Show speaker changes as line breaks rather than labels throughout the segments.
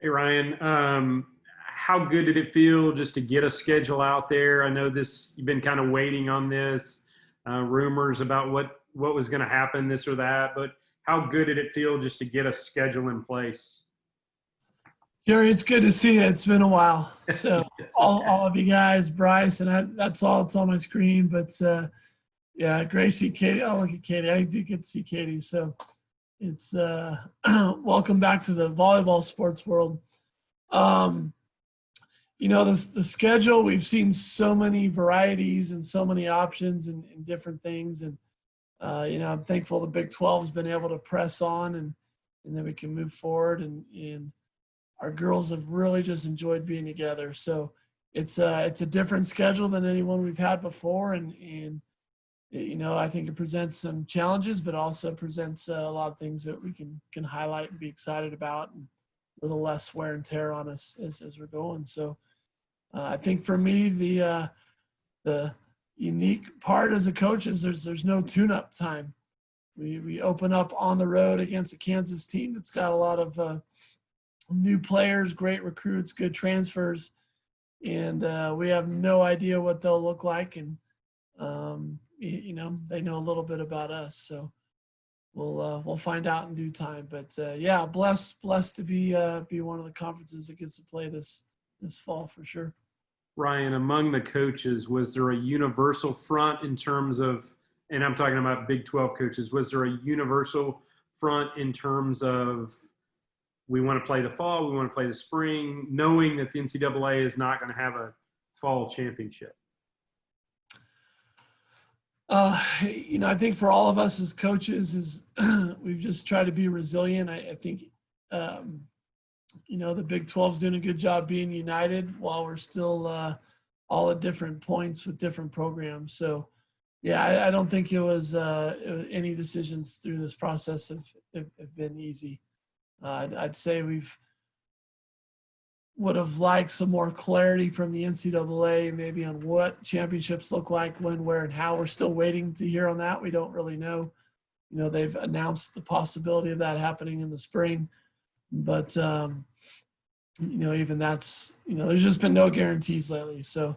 Hey, Ryan. How good did it feel just to get a schedule out there? I know you've been kind of waiting on this, rumors about what was going to happen, this or that, but how good did it feel just to get a schedule in place?
Jerry, it's good to see you. It's been a while. So
Yes, it
all
has.
of you guys, Bryce, and that's all. It's on my screen. But yeah, Gracie, Katie. Oh, look at Katie. I did get to see Katie. So it's welcome back to the volleyball sports world. Um, the schedule. We've seen so many varieties and so many options and different things. And I'm thankful the Big 12's been able to press on and then we can move forward and our girls have really just enjoyed being together. So it's a different schedule than anyone we've had before, and I think it presents some challenges, but also presents a lot of things that we can highlight and be excited about, and a little less wear and tear on us as we're going. So I think for me the unique part as a coach is there's no tune-up time. We open up on the road against a Kansas team that's got a lot of new players, great recruits, good transfers, and we have no idea what they'll look like. And they know a little bit about us, so we'll find out in due time. But yeah, blessed to be one of the conferences that gets to play this fall for sure.
Ryan, among the coaches, was there a universal front in terms of, and I'm talking about Big 12 coaches, was there a universal front in terms of we want to play the fall, we want to play the spring, knowing that the NCAA is not going to have a fall championship?
I think for all of us as coaches is we've just tried to be resilient. I think, the Big 12 is doing a good job being united while we're still all at different points with different programs. So, yeah, I don't think it was any decisions through this process have been easy. I'd say would have liked some more clarity from the NCAA maybe on what championships look like, when, where, and how. We're still waiting to hear on that. We don't really know. They've announced the possibility of that happening in the spring, but even that's, there's just been no guarantees lately. So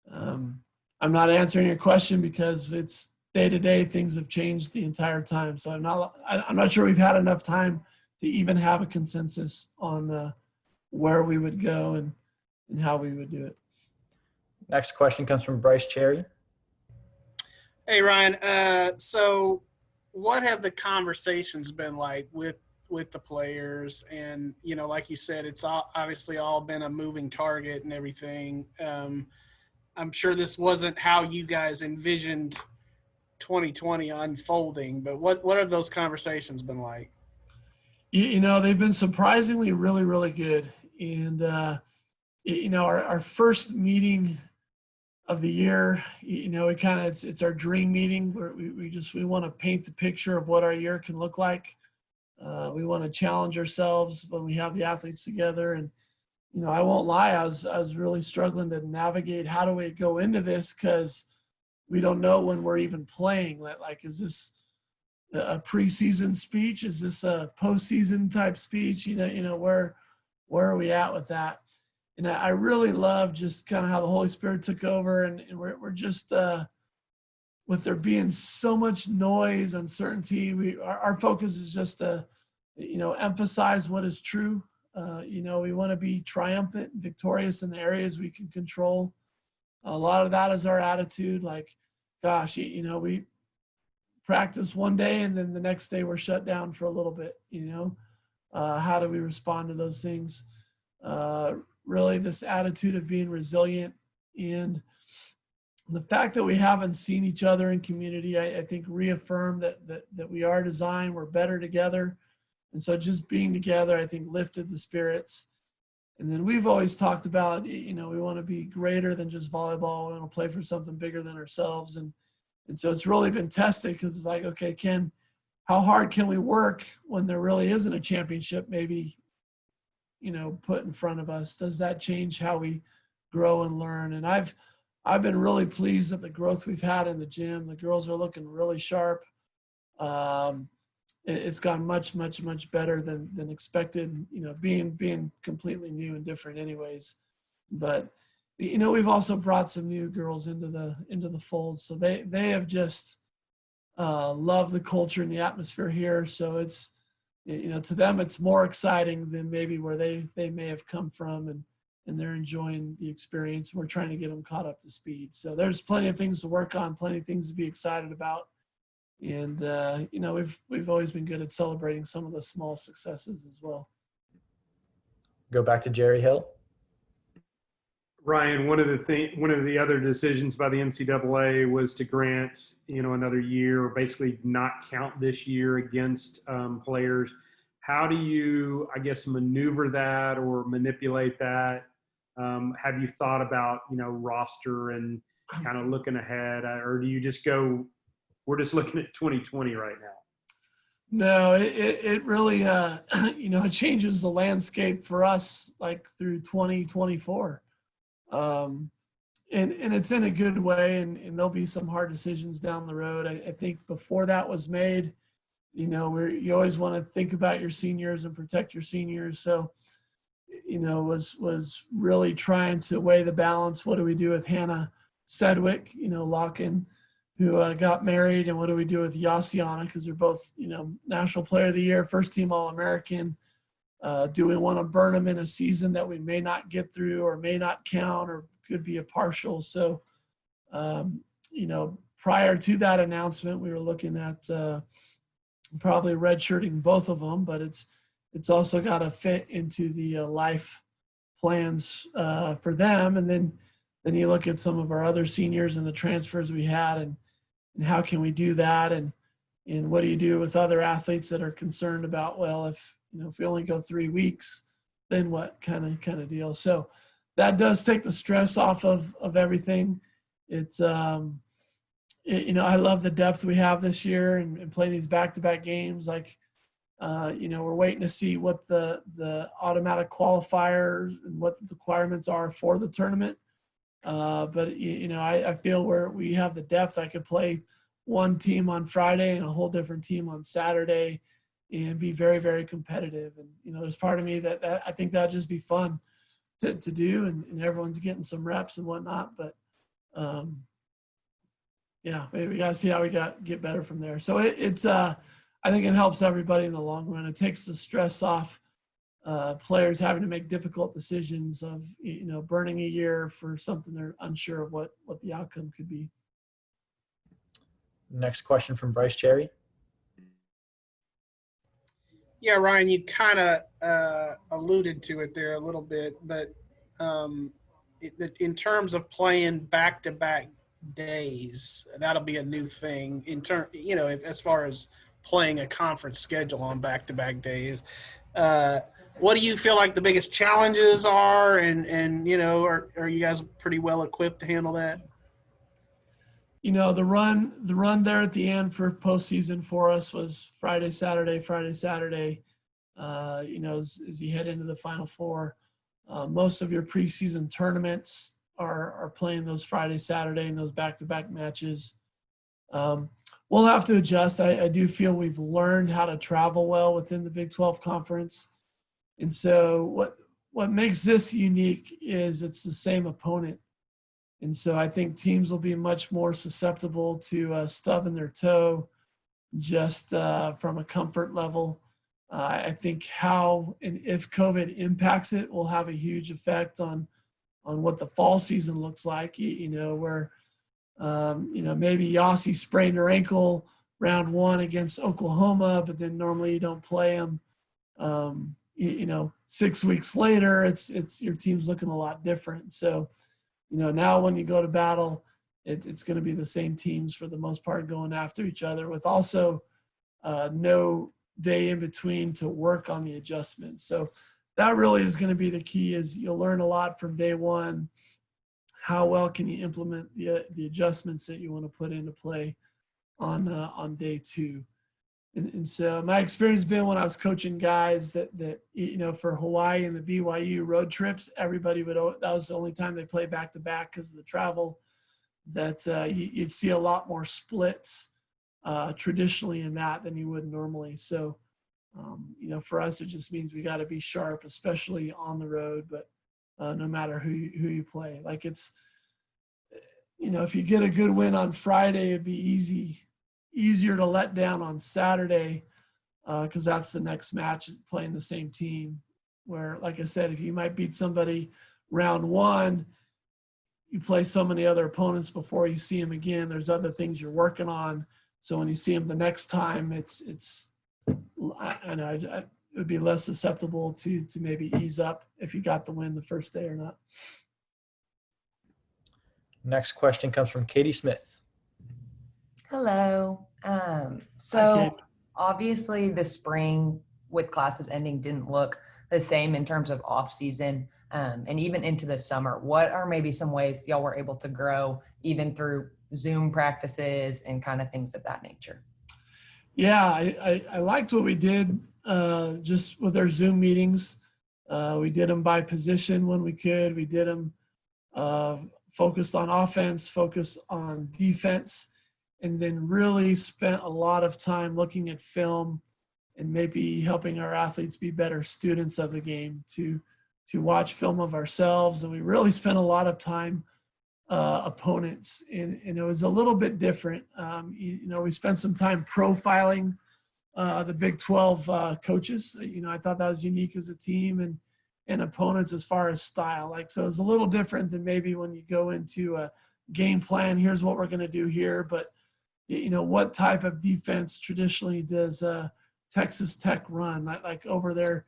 I'm not answering your question because it's day to day. Things have changed the entire time. So I'm not sure we've had enough time to even have a consensus on where we would go and how we would do it.
Next question comes from Bryce Cherry.
Hey, Ryan. So what have the conversations been like with the players? And, like you said, it's obviously all been a moving target and everything. I'm sure this wasn't how you guys envisioned 2020 unfolding, but what have those conversations been like?
They've been surprisingly really, really good. And, our first meeting of the year, it's our dream meeting where we want to paint the picture of what our year can look like. We want to challenge ourselves when we have the athletes together. And, I won't lie, I was really struggling to navigate how do we go into this, because we don't know when we're even playing. Like, is this a preseason speech? Is this a postseason type speech? Where are we at with that? And I really love just kind of how the Holy Spirit took over, and we're just with there being so much noise, uncertainty. Our focus is just to emphasize what is true. We want to be triumphant and victorious in the areas we can control. A lot of that is our attitude. Like, gosh, we practice one day and then the next day we're shut down for a little bit. How do we respond to those things? Really this attitude of being resilient, and the fact that we haven't seen each other in community, I think reaffirmed that we are designed, we're better together. And so just being together, I think, lifted the spirits. And then we've always talked about, we want to be greater than just volleyball. We want to play for something bigger than ourselves. And so it's really been tested, because it's like, okay, how hard can we work when there really isn't a championship maybe, put in front of us? Does that change how we grow and learn? And I've been really pleased at the growth we've had in the gym. The girls are looking really sharp. it's gone much, much, much better than expected, being completely new and different anyways. But, we've also brought some new girls into the fold. So they have just loved the culture and the atmosphere here. So it's, to them, it's more exciting than maybe where they may have come from, and they're enjoying the experience. We're trying to get them caught up to speed. So there's plenty of things to work on, plenty of things to be excited about. And, we've always been good at celebrating some of the small successes as well.
Go back to Jerry Hill.
Ryan, one of the other decisions by the NCAA was to grant, another year, or basically not count this year against players. How do you, I guess, maneuver that or manipulate that? Have you thought about, roster and kind of looking ahead, or do you just go, we're just looking at 2020 right now?
No, it really, it changes the landscape for us like through 2024. And it's in a good way, and there'll be some hard decisions down the road. I think before that was made, you always want to think about your seniors and protect your seniors. So, was really trying to weigh the balance. What do we do with Hannah Sedgwick, Locken, who got married, and what do we do with Yassiana, because they're both, National Player of the Year, first team All-American. Do we want to burn them in a season that we may not get through or may not count or could be a partial? So, prior to that announcement, we were looking at probably redshirting both of them, but it's also got to fit into the life plans for them. And then you look at some of our other seniors and the transfers we had, and how can we do that? And what do you do with other athletes that are concerned about, well, if we only go 3 weeks, then what kind of deal? So that does take the stress off of everything. It's, I love the depth we have this year and playing these back-to-back games. Like, we're waiting to see what the automatic qualifiers and what the requirements are for the tournament. But, I feel where we have the depth. I could play one team on Friday and a whole different team on Saturday and be very, very competitive. And, there's part of me that I think that'd just be fun to do, and everyone's getting some reps and whatnot. But, maybe we got to see how we get better from there. So it's I think it helps everybody in the long run. It takes the stress off players having to make difficult decisions of, burning a year for something they're unsure of what the outcome could be.
Next question from Bryce Cherry.
Yeah, Ryan, you kind of alluded to it there a little bit, but in terms of playing back-to-back days, that'll be a new thing. As far as playing a conference schedule on back-to-back days, what do you feel like the biggest challenges are, and are you guys pretty well equipped to handle that?
The run there at the end for postseason for us was Friday, Saturday. As you head into the Final Four, most of your preseason tournaments are playing those Friday, Saturday, and those back-to-back matches. We'll have to adjust. I do feel we've learned how to travel well within the Big 12 Conference. And so what makes this unique is it's the same opponent. And so I think teams will be much more susceptible to stubbing their toe just from a comfort level. I think how and if COVID impacts it will have a huge effect on what the fall season looks like, where, maybe Yossi sprained her ankle round 1 against Oklahoma, but then normally you don't play them. 6 weeks later, it's your team's looking a lot different. So, now when you go to battle, it's going to be the same teams for the most part going after each other, with also no day in between to work on the adjustments. So that really is going to be the key. Is you'll learn a lot from day one. How well can you implement the adjustments that you want to put into play on day 2? And so my experience has been when I was coaching guys that for Hawaii and the BYU road trips, everybody that was the only time they play back to back because of the travel, that you'd see a lot more splits traditionally in that than you would normally. So, for us, it just means we got to be sharp, especially on the road, but no matter who you play. Like it's, if you get a good win on Friday, it'd be easier to let down on Saturday because that's the next match, playing the same team. Where, like I said, if you might beat somebody round one, you play so many other opponents before you see them again. There's other things you're working on. So when you see them the next time, it would be less susceptible to maybe ease up if you got the win the first day or not.
Next question comes from Katie Smith.
Hello.
Hi,
So
Kate.
obviously the spring with classes ending didn't look the same in terms of off season and even into the summer. What are maybe some ways y'all were able to grow even through Zoom practices and kind of things of that nature?
Yeah, I liked what we did just with our Zoom meetings. We did them by position when we could. We did them focused on offense, focused on defense, and then really spent a lot of time looking at film and maybe helping our athletes be better students of the game, to watch film of ourselves. And we really spent a lot of time opponents, and it was a little bit different. We spent some time profiling the Big 12 coaches. I thought that was unique as a team, and opponents as far as style. So it's a little different than maybe when you go into a game plan, here's what we're going to do here, but what type of defense traditionally does Texas Tech run? Like over there,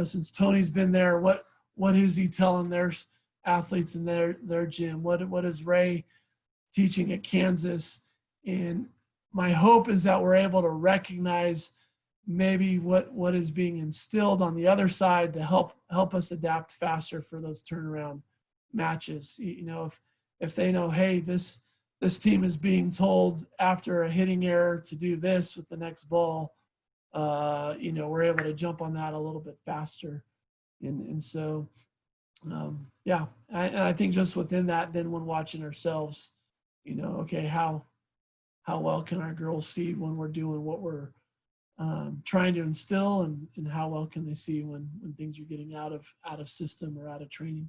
since Tony's been there, what is he telling their athletes in their gym? What is Ray teaching at Kansas? And my hope is that we're able to recognize maybe what is being instilled on the other side to help us adapt faster for those turnaround matches. If they know, hey, this team is being told after a hitting error to do this with the next ball, we're able to jump on that a little bit faster. And so, yeah, I think just within that, then when watching ourselves, okay, how well can our girls see when we're doing what we're trying to instill, and how well can they see when things are getting out of system or out of training?